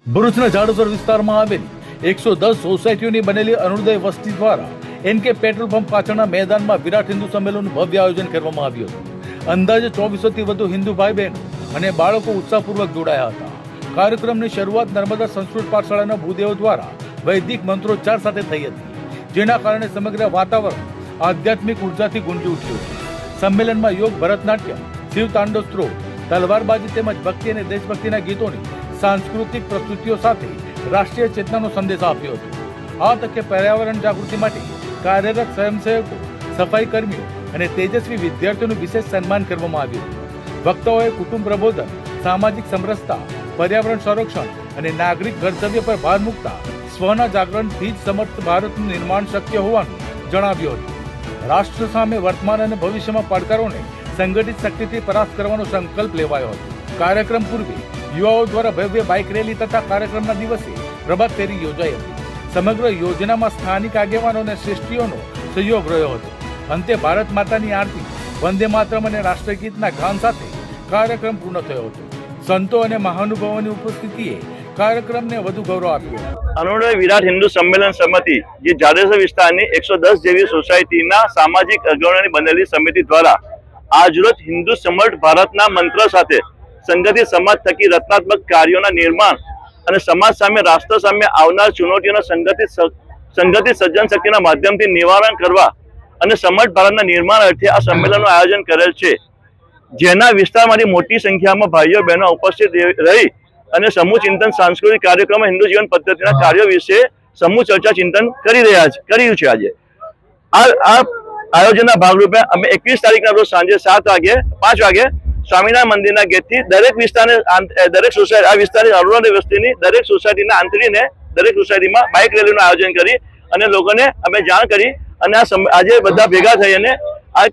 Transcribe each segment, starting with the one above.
ભરૂચના જાડોસર વિસ્તારમાં આવેલી 110 સોસાયટીઓની બનેલી અરુણોદય વસ્તી દ્વારા એનકે પેટ્રોલ પંપ પાછળના મેદાનમાં વિરાટ હિન્દુ સંમેલનનું ભવ્ય આયોજન કરવામાં આવ્યું હતું। અંદાજે 2400 થી વધુ હિન્દુ ભાઈ બહેનો અને બાળકો ઉત્સાહપૂર્વક જોડાયા હતા। કાર્યક્રમની શરૂઆત નર્મદા સંસ્કૃત પાઠશાળાના ભૂદેવો દ્વારા વૈદિક મંત્રોચ્ચાર સાથે થઈ હતી, જેના કારણે સમગ્ર વાતાવરણ આધ્યાત્મિક ઉર્જાથી ગુંજી ઉઠ્યું હતું। સંમેલનમાં યોગ, ભરતનાટ્યમ, શિવ તાંડવ સ્ત્રોત, તલવારબાજી તેમજ ભક્તિ અને દેશભક્તિના ગીતોની सांस्कृतिक प्रस्तुतियों साथ राष्ट्रीय चेतना संदेश आप्यो હતો। આ તકે પર્યાવરણ જાગૃતિ માટે કાર્યરત સ્વયંસેવકો, સફાઈ કર્મીઓ અને તેજસ્વી વિદ્યાર્થીઓનું વિશેષ સન્માન કરવામાં આવ્યું હતું। વક્તાઓએ કુટુંબ પ્રબોધન, સામાજિક સમરસતા, પર્યાવરણ સંરક્ષણ અને નાગરિક કર્તવ્ય પર ભાર મૂકતા સ્વના જાગરણથી જ સમર્થ ભારતનું નિર્માણ શક્ય હોવાનું જણાવ્યું હતું। રાષ્ટ્ર સામે વર્તમાન અને ભવિષ્યમાં પડકારોને સંગઠિત શક્તિથી પરાસ્ત કરવાનો સંકલ્પ લેવાયો હતો। કાર્યક્રમ પૂર્વે યુવાઓ દ્વારા ભવ્ય બાઇક રેલી તથા કાર્યક્રમના દિવસે પ્રભાત ફેરી યોજાઈ હતી। સમગ્ર યોજનામાં સ્થાનિક આગેવાનો અને શ્રેષ્ઠીઓનો સહયોગ રહ્યો હતો। અંતે ભારત માતાની આરતી, વંદે માતરમ અને રાષ્ટ્રગીતના ગાન સાથે કાર્યક્રમ પૂર્ણ થયો હતો। સંતો અને મહાનુભાવોની ઉપસ્થિતિએ કાર્યક્રમને વધુ ગૌરવ આપ્યું। અરુણોદય વિરાટ હિન્દુ સંમેલન સમિતિ જે જાડેસર વિસ્તારની 110 જેવી સોસાયટીના સામાજિક અગ્રણીઓની બનેલી સમિતિ દ્વારા આજરોજ હિન્દુ સમર્થ ભારતના મંત્ર સાથે સંગઠિત સમાજ થકી રચનાત્મક કાર્યોના નિર્માણ અને સમાજ સામે, રાષ્ટ્ર સામે આવનાર ચુનૌતીઓના સંગઠિત સર્જન શક્તિના માધ્યમથી નિવારણ કરવા અને સમર્થ ભારતના નિર્માણ અર્થે આ સંમેલનનું આયોજન કરેલ છે, જેના વિસ્તારમાંથી મોટી સંખ્યામાં ભાઈઓ બહેનો ઉપસ્થિત રહી અને સમૂહ ચિંતન, સાંસ્કૃતિક કાર્યક્રમો, હિન્દુ જીવન પદ્ધતિના કાર્યો વિશે સમૂહ ચર્ચા ચિંતન કર્યું છે। આજે આ આયોજનના ભાગરૂપે અમે 21 તારીખના રોજ સાંજે 5 વાગે સ્વામિનારાયણ મંદિરના ગેટથી દરેક સોસાયટી, આ વિસ્તારની અરુણોદય વસ્તીની દરેક સોસાયટીના આંતરીને દરેક સોસાયટીમાં બાઇક રેલીનું આયોજન કરી અને લોકોને અમે જાણ કરી અને આજે બધા ભેગા થઈ અને આ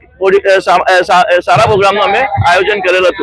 સારા પ્રોગ્રામનું અમે આયોજન કરેલ હતું।